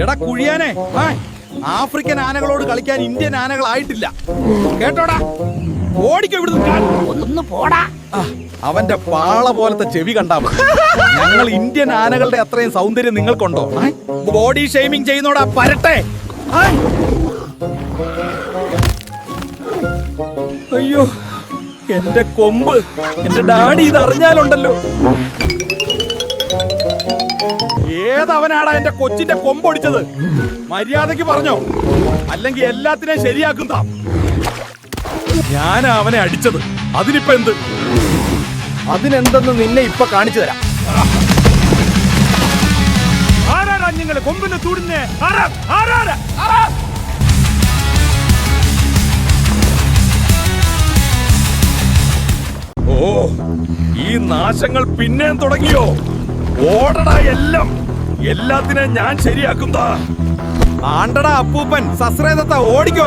എടാ കുഴിയാനെ, ആഫ്രിക്കൻ ആനകളോട് കളിക്കാൻ ഇന്ത്യൻ ആനകളായിട്ടില്ല കേട്ടോടാ. ഓടിക്കോ ഇവിടുന്ന്. ഒന്ന് പോടാ. അവന്റെ പാള പോലത്തെ ചെവി കണ്ടാ മതി. ഞങ്ങൾ ഇന്ത്യൻ ആനകളുടെ അത്രയും സൗന്ദര്യം നിങ്ങൾക്കുണ്ടോ? Body shaming ചെയ്യുന്നോടാ പരട്ടെ. അയ്യോ എന്റെ കൊമ്പ്, എന്റെ ഡാഡി ഇത് അറിഞ്ഞാലുണ്ടല്ലോ. ഏതവനാടാ എന്റെ കൊച്ചിന്റെ കൊമ്പൊടിച്ചത്? മര്യാദക്ക് പറഞ്ഞോ, അല്ലെങ്കിൽ എല്ലാത്തിനെയും ശരിയാക്കുന്ന. ഞാനാ അവനെ അടിച്ചത്, അതിനിപ്പോ എന്ത്? അതിനെന്തെന്ന് നിന്നെ ഇപ്പൊ കാണിച്ചു തരാം. ആരാടാ നിങ്ങള് കൊമ്പിന് തൂടുന്നേ? ഓ, ഈ നാശങ്ങൾ പിന്നെയും തുടങ്ങിയോ? ഓടടാ എല്ലാം, എല്ലാത്തിനെയും ഞാൻ ശരിയാക്കുന്ന. ആണ്ടടാ അപ്പൂപ്പൻ സസ്രേദത്ത, ഓടിക്കോ.